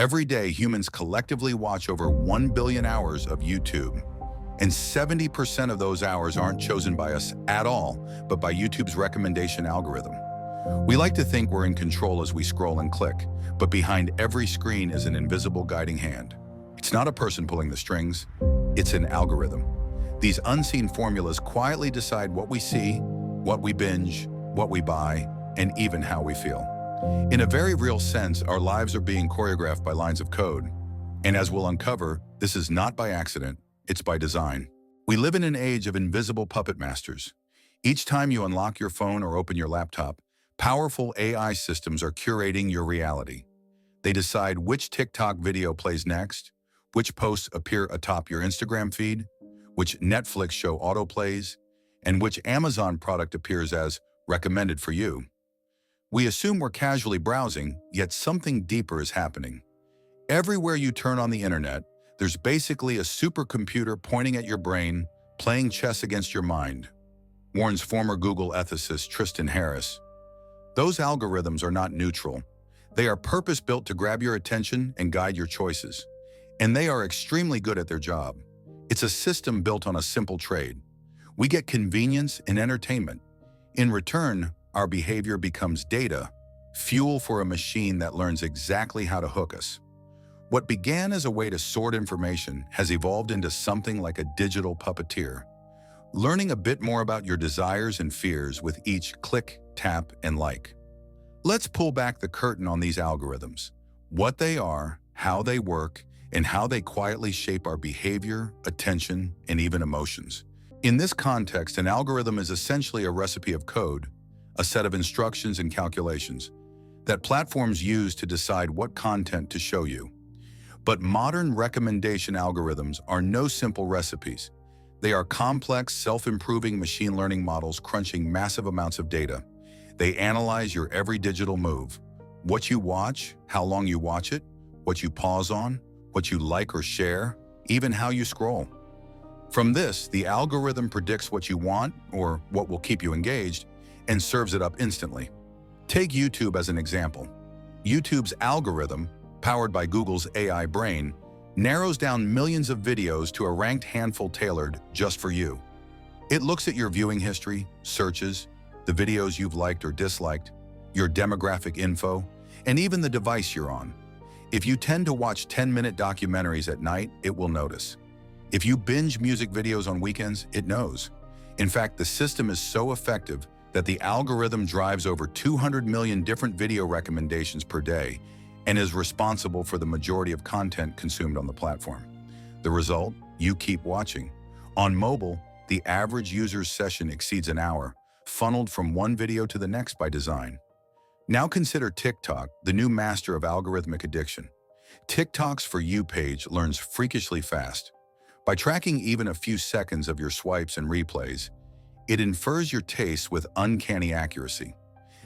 Every day, humans collectively watch over 1 billion hours of YouTube. And 70% of those hours aren't chosen by us at all, but by YouTube's recommendation algorithm. We like to think we're in control as we scroll and click, but behind every screen is an invisible guiding hand. It's not a person pulling the strings, it's an algorithm. These unseen formulas quietly decide what we see, what we binge, what we buy, and even how we feel. In a very real sense, our lives are being choreographed by lines of code. And as we'll uncover, this is not by accident, it's by design. We live in an age of invisible puppet masters. Each time you unlock your phone or open your laptop, powerful AI systems are curating your reality. They decide which TikTok video plays next, which posts appear atop your Instagram feed, which Netflix show autoplays, and which Amazon product appears as recommended for you. We assume we're casually browsing, yet something deeper is happening. Everywhere you turn on the internet, there's basically a supercomputer pointing at your brain, playing chess against your mind, warns former Google ethicist Tristan Harris. Those algorithms are not neutral. They are purpose-built to grab your attention and guide your choices. And they are extremely good at their job. It's a system built on a simple trade. We get convenience and entertainment. In return, our behavior becomes data, fuel for a machine that learns exactly how to hook us. What began as a way to sort information has evolved into something like a digital puppeteer, learning a bit more about your desires and fears with each click, tap, and like. Let's pull back the curtain on these algorithms, what they are, how they work, and how they quietly shape our behavior, attention, and even emotions. In this context, an algorithm is essentially a recipe of code, a set of instructions and calculations that platforms use to decide what content to show you. But modern recommendation algorithms are no simple recipes. They are complex, self-improving machine learning models crunching massive amounts of data. They analyze your every digital move, what you watch, how long you watch it, what you pause on, what you like or share, even how you scroll. From this, the algorithm predicts what you want or what will keep you engaged and serves it up instantly. Take YouTube as an example. YouTube's algorithm, powered by Google's AI brain, narrows down millions of videos to a ranked handful tailored just for you. It looks at your viewing history, searches, the videos you've liked or disliked, your demographic info, and even the device you're on. If you tend to watch 10-minute documentaries at night, it will notice. If you binge music videos on weekends, it knows. In fact, the system is so effective that the algorithm drives over 200 million different video recommendations per day and is responsible for the majority of content consumed on the platform. The result? You keep watching. On mobile, the average user's session exceeds an hour, funneled from one video to the next by design. Now consider TikTok, the new master of algorithmic addiction. TikTok's For You page learns freakishly fast. By tracking even a few seconds of your swipes and replays, it infers your tastes with uncanny accuracy.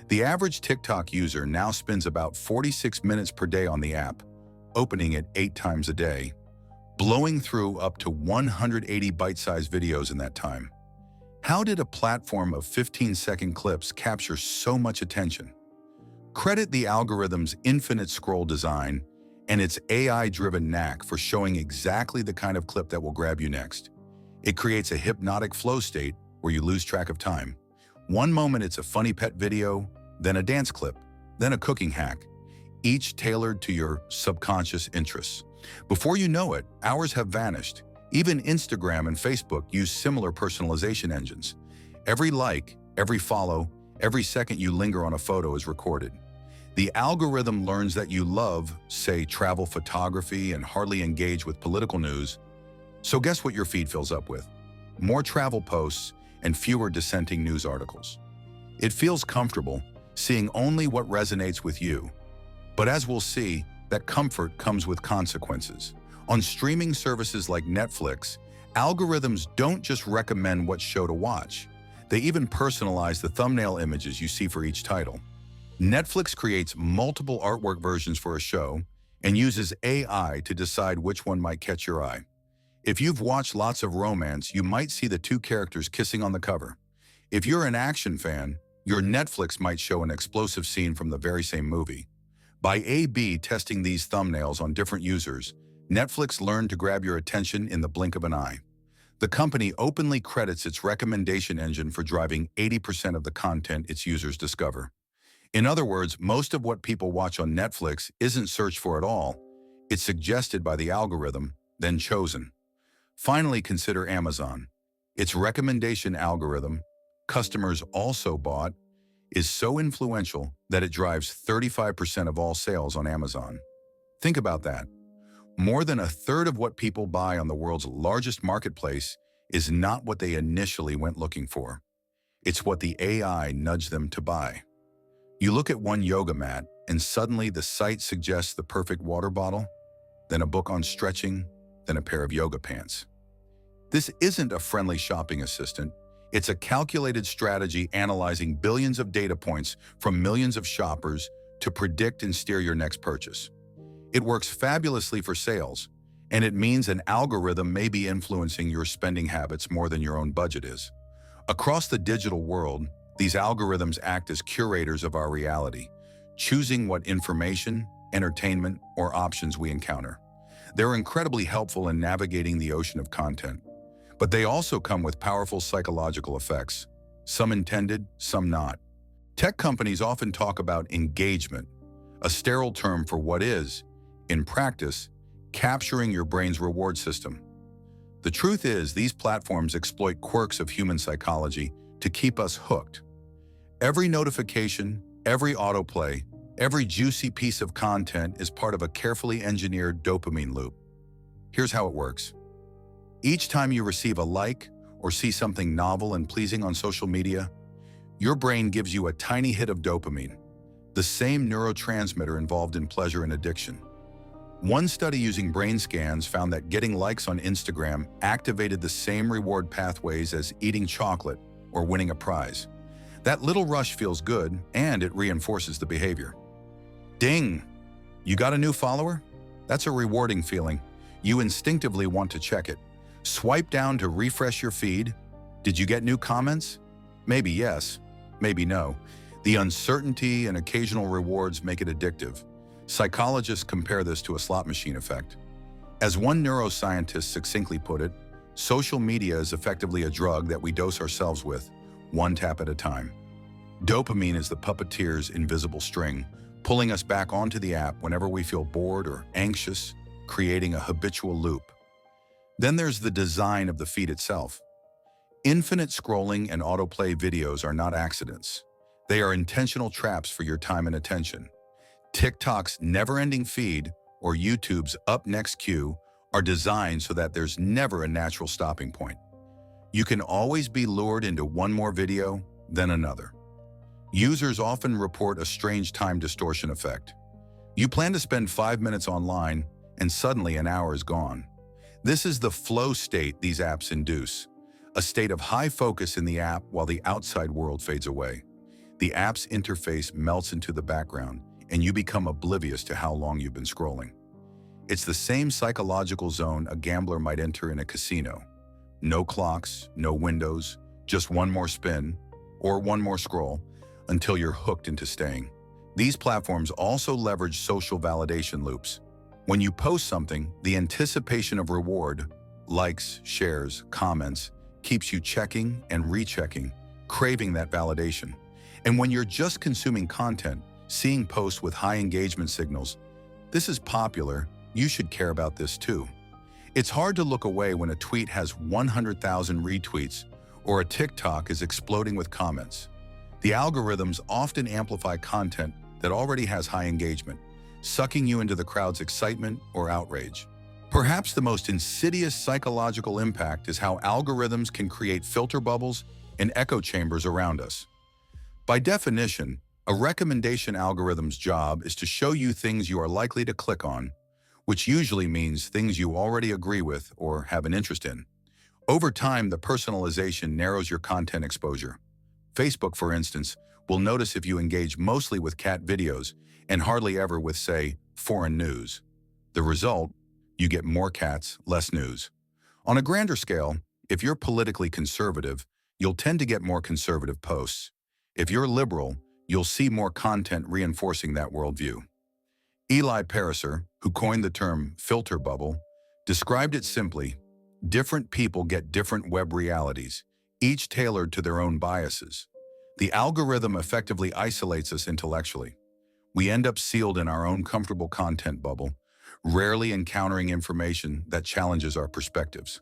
The average TikTok user now spends about 46 minutes per day on the app, opening it 8 times a day, blowing through up to 180 bite-sized videos in that time. How did a platform of 15-second clips capture so much attention? Credit the algorithm's infinite scroll design and its AI-driven knack for showing exactly the kind of clip that will grab you next. It creates a hypnotic flow state where you lose track of time. One moment it's a funny pet video, then a dance clip, then a cooking hack, each tailored to your subconscious interests. Before you know it, hours have vanished. Even Instagram and Facebook use similar personalization engines. Every like, every follow, every second you linger on a photo is recorded. The algorithm learns that you love, say, travel photography and hardly engage with political news. So guess what your feed fills up with? More travel posts and fewer dissenting news articles. It feels comfortable, seeing only what resonates with you. But as we'll see, that comfort comes with consequences. On streaming services like Netflix, algorithms don't just recommend what show to watch. They even personalize the thumbnail images you see for each title. Netflix creates multiple artwork versions for a show and uses AI to decide which one might catch your eye. If you've watched lots of romance, you might see the two characters kissing on the cover. If you're an action fan, your Netflix might show an explosive scene from the very same movie. By A/B testing these thumbnails on different users, Netflix learned to grab your attention in the blink of an eye. The company openly credits its recommendation engine for driving 80% of the content its users discover. In other words, most of what people watch on Netflix isn't searched for at all. It's suggested by the algorithm, then chosen. Finally, consider Amazon. Its recommendation algorithm, customers also bought, is so influential that it drives 35% of all sales on Amazon. Think about that. More than a third of what people buy on the world's largest marketplace is not what they initially went looking for. It's what the AI nudged them to buy. You look at one yoga mat, and suddenly the site suggests the perfect water bottle, then a book on stretching, then a pair of yoga pants. This isn't a friendly shopping assistant. It's a calculated strategy analyzing billions of data points from millions of shoppers to predict and steer your next purchase. It works fabulously for sales, and it means an algorithm may be influencing your spending habits more than your own budget is. Across the digital world, these algorithms act as curators of our reality, choosing what information, entertainment, or options we encounter. They're incredibly helpful in navigating the ocean of content, but they also come with powerful psychological effects, some intended, some not. Tech companies often talk about engagement, a sterile term for what is, in practice, capturing your brain's reward system. The truth is, these platforms exploit quirks of human psychology to keep us hooked. Every notification, every autoplay, every juicy piece of content is part of a carefully engineered dopamine loop. Here's how it works. Each time you receive a like or see something novel and pleasing on social media, your brain gives you a tiny hit of dopamine, the same neurotransmitter involved in pleasure and addiction. One study using brain scans found that getting likes on Instagram activated the same reward pathways as eating chocolate or winning a prize. That little rush feels good, and it reinforces the behavior. Ding! You got a new follower? That's a rewarding feeling. You instinctively want to check it. Swipe down to refresh your feed. Did you get new comments? Maybe yes, maybe no. The uncertainty and occasional rewards make it addictive. Psychologists compare this to a slot machine effect. As one neuroscientist succinctly put it, social media is effectively a drug that we dose ourselves with, one tap at a time. Dopamine is the puppeteer's invisible string, pulling us back onto the app whenever we feel bored or anxious, creating a habitual loop. Then there's the design of the feed itself. Infinite scrolling and autoplay videos are not accidents. They are intentional traps for your time and attention. TikTok's never-ending feed or YouTube's up next queue are designed so that there's never a natural stopping point. You can always be lured into one more video, then another. Users often report a strange time distortion effect. You plan to spend 5 minutes online, and suddenly an hour is gone. This is the flow state these apps induce, a state of high focus in the app while the outside world fades away. The app's interface melts into the background, and you become oblivious to how long you've been scrolling. It's the same psychological zone a gambler might enter in a casino. No clocks, no windows, just one more spin, or one more scroll, until you're hooked into staying. These platforms also leverage social validation loops. When you post something, the anticipation of reward, likes, shares, comments, keeps you checking and rechecking, craving that validation. And when you're just consuming content, seeing posts with high engagement signals, this is popular, you should care about this too. It's hard to look away when a tweet has 100,000 retweets or a TikTok is exploding with comments. The algorithms often amplify content that already has high engagement, sucking you into the crowd's excitement or outrage. Perhaps the most insidious psychological impact is how algorithms can create filter bubbles and echo chambers around us. By definition, a recommendation algorithm's job is to show you things you are likely to click on, which usually means things you already agree with or have an interest in. Over time, the personalization narrows your content exposure. Facebook, for instance, will notice if you engage mostly with cat videos and hardly ever with, say, foreign news. The result? You get more cats, less news. On a grander scale, if you're politically conservative, you'll tend to get more conservative posts. If you're liberal, you'll see more content reinforcing that worldview. Eli Pariser, who coined the term filter bubble, described it simply: different people get different web realities, each tailored to their own biases. The algorithm effectively isolates us intellectually. We end up sealed in our own comfortable content bubble, rarely encountering information that challenges our perspectives.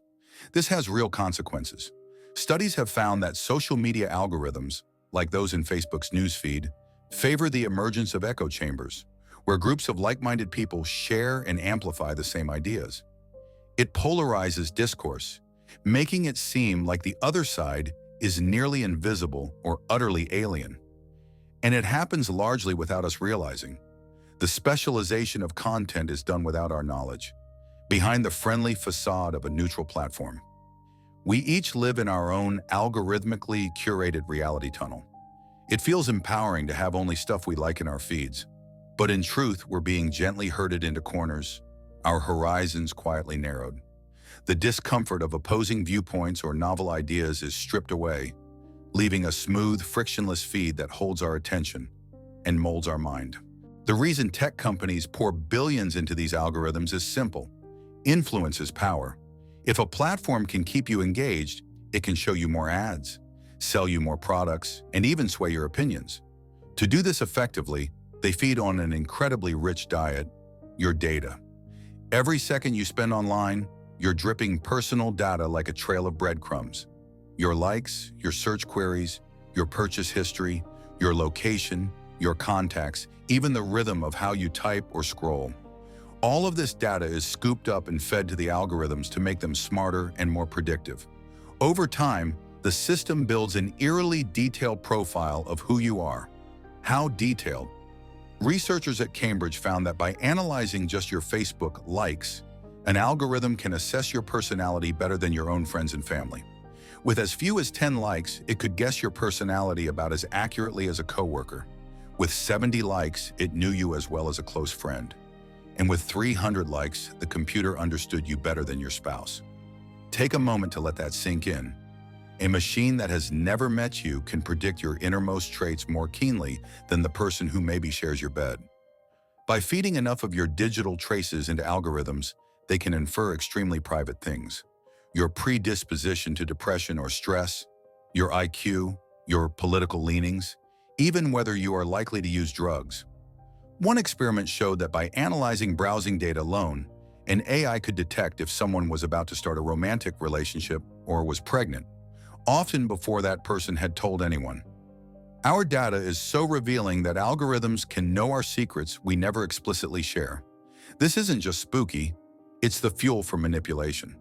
This has real consequences. Studies have found that social media algorithms, like those in Facebook's newsfeed, favor the emergence of echo chambers, where groups of like-minded people share and amplify the same ideas. It polarizes discourse, making it seem like the other side is nearly invisible or utterly alien. And it happens largely without us realizing. The specialization of content is done without our knowledge, behind the friendly facade of a neutral platform. We each live in our own algorithmically curated reality tunnel. It feels empowering to have only stuff we like in our feeds. But in truth, we're being gently herded into corners, our horizons quietly narrowed. The discomfort of opposing viewpoints or novel ideas is stripped away, leaving a smooth, frictionless feed that holds our attention and molds our mind. The reason tech companies pour billions into these algorithms is simple: influence is power. If a platform can keep you engaged, it can show you more ads, sell you more products, and even sway your opinions. To do this effectively, they feed on an incredibly rich diet: your data. Every second you spend online, you're dripping personal data like a trail of breadcrumbs. Your likes, your search queries, your purchase history, your location, your contacts, even the rhythm of how you type or scroll. All of this data is scooped up and fed to the algorithms to make them smarter and more predictive. Over time, the system builds an eerily detailed profile of who you are. How detailed? Researchers at Cambridge found that by analyzing just your Facebook likes, an algorithm can assess your personality better than your own friends and family. With as few as 10 likes, it could guess your personality about as accurately as a coworker. With 70 likes, it knew you as well as a close friend. And with 300 likes, the computer understood you better than your spouse. Take a moment to let that sink in. A machine that has never met you can predict your innermost traits more keenly than the person who maybe shares your bed. By feeding enough of your digital traces into algorithms, they can infer extremely private things: your predisposition to depression or stress, your IQ, your political leanings, even whether you are likely to use drugs. One experiment showed that by analyzing browsing data alone, an AI could detect if someone was about to start a romantic relationship or was pregnant, often before that person had told anyone. Our data is so revealing that algorithms can know our secrets we never explicitly share. This isn't just spooky, it's the fuel for manipulation.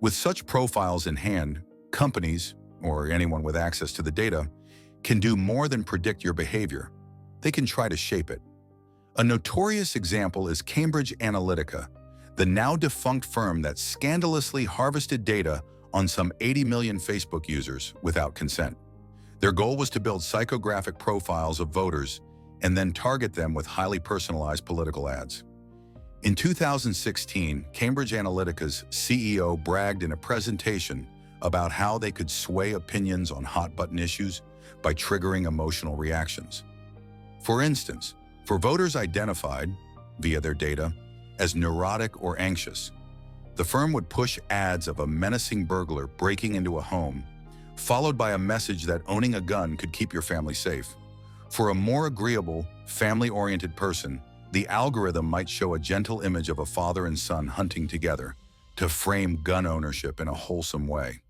With such profiles in hand, companies, or anyone with access to the data, can do more than predict your behavior. They can try to shape it. A notorious example is Cambridge Analytica, the now defunct firm that scandalously harvested data on some 80 million Facebook users without consent. Their goal was to build psychographic profiles of voters and then target them with highly personalized political ads. In 2016, Cambridge Analytica's CEO bragged in a presentation about how they could sway opinions on hot-button issues by triggering emotional reactions. For instance, for voters identified, via their data, as neurotic or anxious, the firm would push ads of a menacing burglar breaking into a home, followed by a message that owning a gun could keep your family safe. For a more agreeable, family-oriented person, the algorithm might show a gentle image of a father and son hunting together to frame gun ownership in a wholesome way.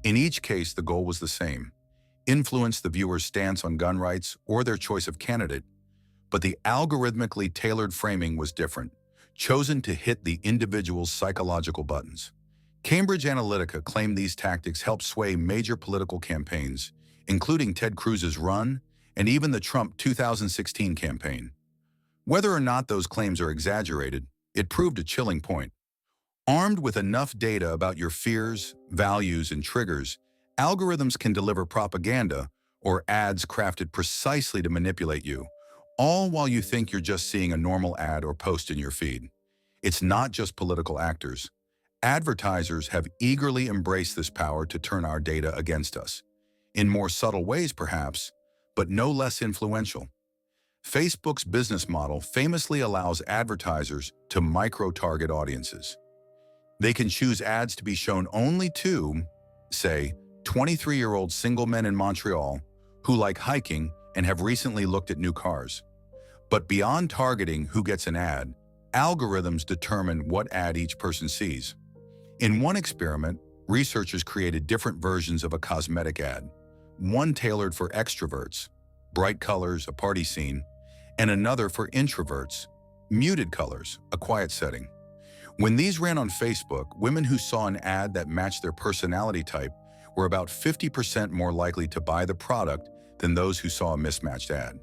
In each case, the goal was the same: influence the viewer's stance on gun rights or their choice of candidate. But the algorithmically tailored framing was different, chosen to hit the individual's psychological buttons. Cambridge Analytica claimed these tactics helped sway major political campaigns, including Ted Cruz's run and even the Trump 2016 campaign. Whether or not those claims are exaggerated, it proved a chilling point. Armed with enough data about your fears, values, and triggers, algorithms can deliver propaganda or ads crafted precisely to manipulate you, all while you think you're just seeing a normal ad or post in your feed. It's not just political actors. Advertisers have eagerly embraced this power to turn our data against us, in more subtle ways perhaps, but no less influential. Facebook's business model famously allows advertisers to micro-target audiences. They can choose ads to be shown only to, say, 23-year-old single men in Montreal who like hiking and have recently looked at new cars. But beyond targeting who gets an ad, algorithms determine what ad each person sees. In one experiment, researchers created different versions of a cosmetic ad, one tailored for extroverts, bright colors, a party scene, and another for introverts, muted colors, a quiet setting. When these ran on Facebook, women who saw an ad that matched their personality type were about 50% more likely to buy the product than those who saw a mismatched ad.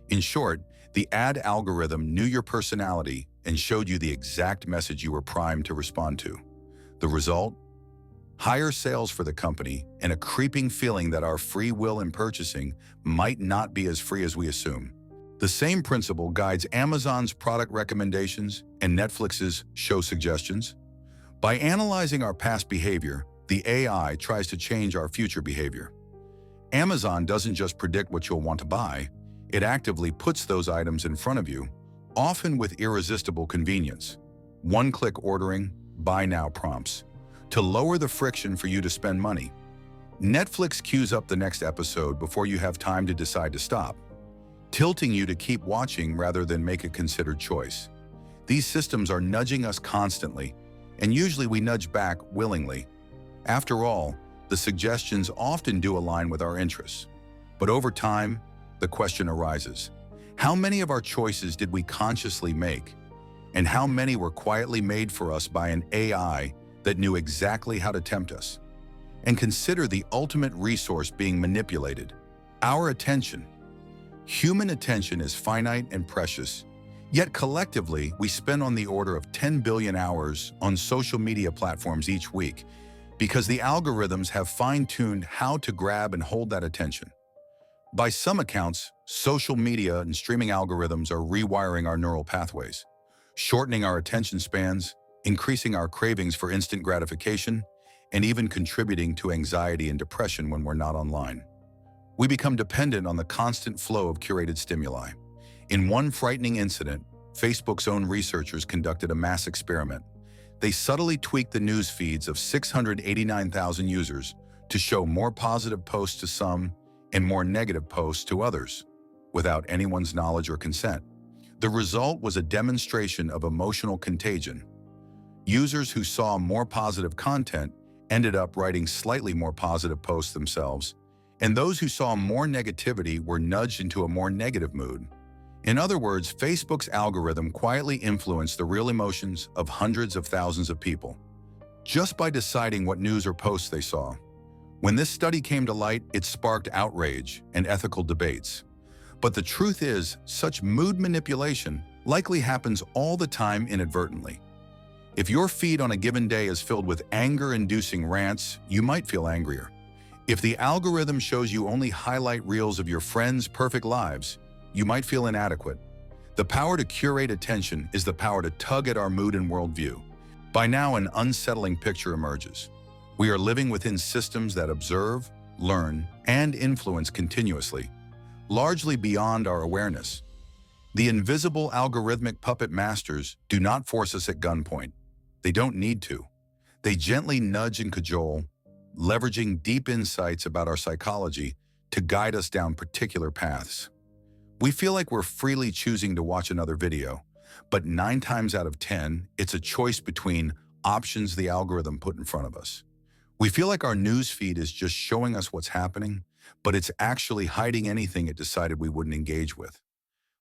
In short, the ad algorithm knew your personality and showed you the exact message you were primed to respond to. The result? Higher sales for the company and a creeping feeling that our free will in purchasing might not be as free as we assume. The same principle guides Amazon's product recommendations and Netflix's show suggestions. By analyzing our past behavior, the AI tries to change our future behavior. Amazon doesn't just predict what you'll want to buy, it actively puts those items in front of you, often with irresistible convenience. One-click ordering, buy now prompts, to lower the friction for you to spend money. Netflix queues up the next episode before you have time to decide to stop, tilting you to keep watching rather than make a considered choice. These systems are nudging us constantly, and usually we nudge back willingly. After all, the suggestions often do align with our interests. But over time, the question arises, how many of our choices did we consciously make? And how many were quietly made for us by an AI that knew exactly how to tempt us? And consider the ultimate resource being manipulated, our attention. Human attention is finite and precious, yet collectively we spend on the order of 10 billion hours on social media platforms each week because the algorithms have fine-tuned how to grab and hold that attention. By some accounts, social media and streaming algorithms are rewiring our neural pathways, shortening our attention spans, increasing our cravings for instant gratification, and even contributing to anxiety and depression when we're not online. We become dependent on the constant flow of curated stimuli. In one frightening incident, Facebook's own researchers conducted a mass experiment. They subtly tweaked the news feeds of 689,000 users to show more positive posts to some and more negative posts to others, without anyone's knowledge or consent. The result was a demonstration of emotional contagion. Users who saw more positive content ended up writing slightly more positive posts themselves, and those who saw more negativity were nudged into a more negative mood. In other words, Facebook's algorithm quietly influenced the real emotions of hundreds of thousands of people, just by deciding what news or posts they saw. When this study came to light, it sparked outrage and ethical debates. But the truth is, such mood manipulation likely happens all the time inadvertently. If your feed on a given day is filled with anger-inducing rants, you might feel angrier. If the algorithm shows you only highlight reels of your friends' perfect lives, you might feel inadequate. The power to curate attention is the power to tug at our mood and worldview. By now, an unsettling picture emerges. We are living within systems that observe, learn, and influence continuously, largely beyond our awareness. The invisible algorithmic puppet masters do not force us at gunpoint. They don't need to. They gently nudge and cajole, leveraging deep insights about our psychology to guide us down particular paths. We feel like we're freely choosing to watch another video, but 9 times out of 10, it's a choice between options the algorithm put in front of us. We feel like our news feed is just showing us what's happening, but it's actually hiding anything it decided we wouldn't engage with.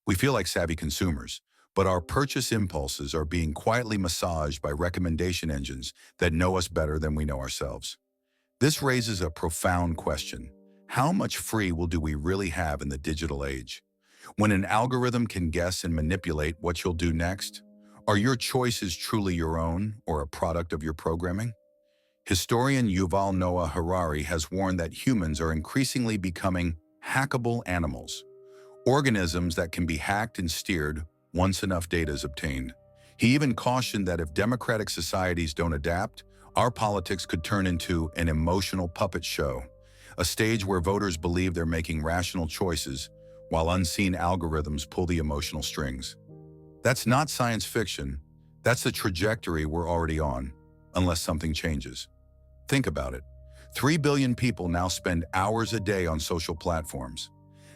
We feel like savvy consumers, but our purchase impulses are being quietly massaged by recommendation engines that know us better than we know ourselves. This raises a profound question. How much free will do we really have in the digital age? When an algorithm can guess and manipulate what you'll do next, are your choices truly your own or a product of your programming? Historian Yuval Noah Harari has warned that humans are increasingly becoming hackable animals, organisms that can be hacked and steered once enough data is obtained. He even cautioned that if democratic societies don't adapt, our politics could turn into an emotional puppet show, a stage where voters believe they're making rational choices while unseen algorithms pull the emotional strings. That's not science fiction. That's the trajectory we're already on, unless something changes. Think about it. 3 billion people now spend hours a day on social platforms.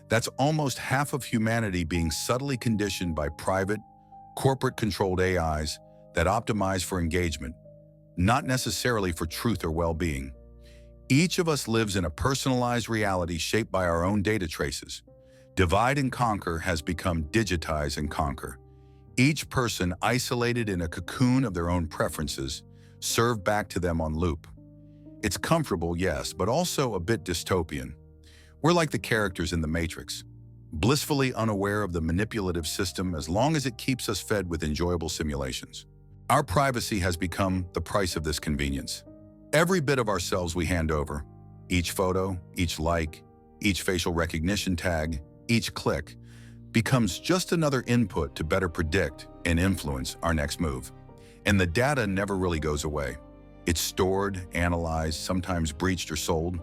That's almost half of humanity being subtly conditioned by private, corporate-controlled AIs that optimize for engagement, not necessarily for truth or well-being. Each of us lives in a personalized reality shaped by our own data traces. Divide and conquer has become digitize and conquer. Each person isolated in a cocoon of their own preferences, served back to them on loop. It's comfortable, yes, but also a bit dystopian. We're like the characters in The Matrix, blissfully unaware of the manipulative system as long as it keeps us fed with enjoyable simulations. Our privacy has become the price of this convenience. Every bit of ourselves we hand over, each photo, each like, each facial recognition tag, each click, becomes just another input to better predict and influence our next move. And the data never really goes away. It's stored, analyzed, sometimes breached or sold.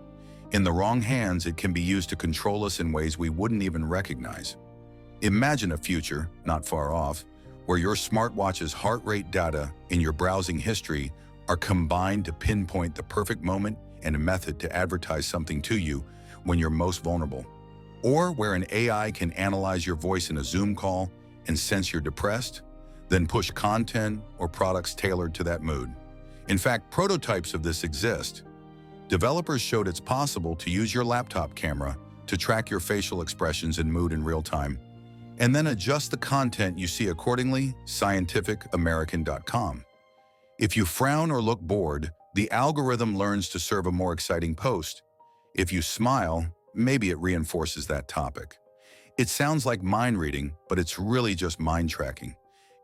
In the wrong hands, it can be used to control us in ways we wouldn't even recognize. Imagine a future, not far off, where your smartwatch's heart rate data and your browsing history are combined to pinpoint the perfect moment and a method to advertise something to you when you're most vulnerable. Or where an AI can analyze your voice in a Zoom call and sense you're depressed, then push content or products tailored to that mood. In fact, prototypes of this exist. Developers showed it's possible to use your laptop camera to track your facial expressions and mood in real time, and then adjust the content you see accordingly, scientificamerican.com. If you frown or look bored, the algorithm learns to serve a more exciting post. If you smile, maybe it reinforces that topic. It sounds like mind reading, but it's really just mind tracking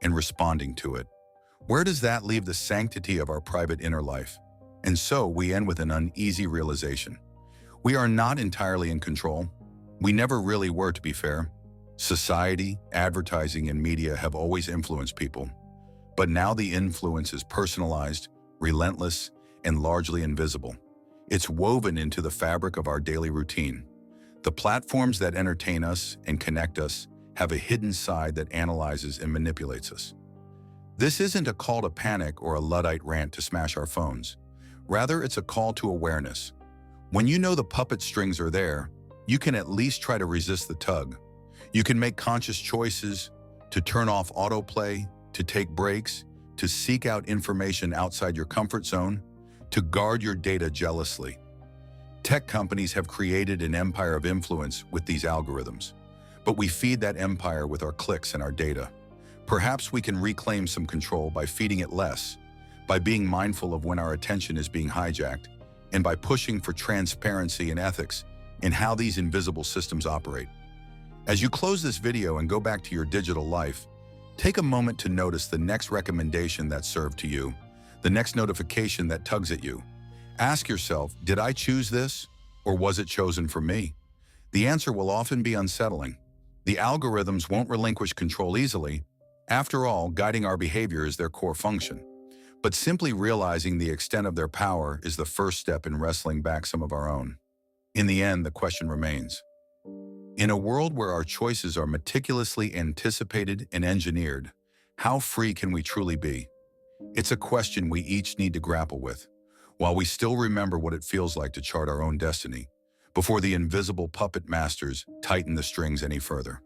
and responding to it. Where does that leave the sanctity of our private inner life? And so we end with an uneasy realization. We are not entirely in control. We never really were, to be fair. Society, advertising, and media have always influenced people. But now the influence is personalized, relentless, and largely invisible. It's woven into the fabric of our daily routine. The platforms that entertain us and connect us have a hidden side that analyzes and manipulates us. This isn't a call to panic or a Luddite rant to smash our phones. Rather, it's a call to awareness. When you know the puppet strings are there, you can at least try to resist the tug. You can make conscious choices to turn off autoplay, to take breaks, to seek out information outside your comfort zone, to guard your data jealously. Tech companies have created an empire of influence with these algorithms, but we feed that empire with our clicks and our data. Perhaps we can reclaim some control by feeding it less, by being mindful of when our attention is being hijacked, and by pushing for transparency and ethics in how these invisible systems operate. As you close this video and go back to your digital life, take a moment to notice the next recommendation that's served to you, the next notification that tugs at you. Ask yourself, did I choose this, or was it chosen for me? The answer will often be unsettling. The algorithms won't relinquish control easily. After all, guiding our behavior is their core function. But simply realizing the extent of their power is the first step in wrestling back some of our own. In the end, the question remains. In a world where our choices are meticulously anticipated and engineered, how free can we truly be? It's a question we each need to grapple with, while we still remember what it feels like to chart our own destiny, before the invisible puppet masters tighten the strings any further.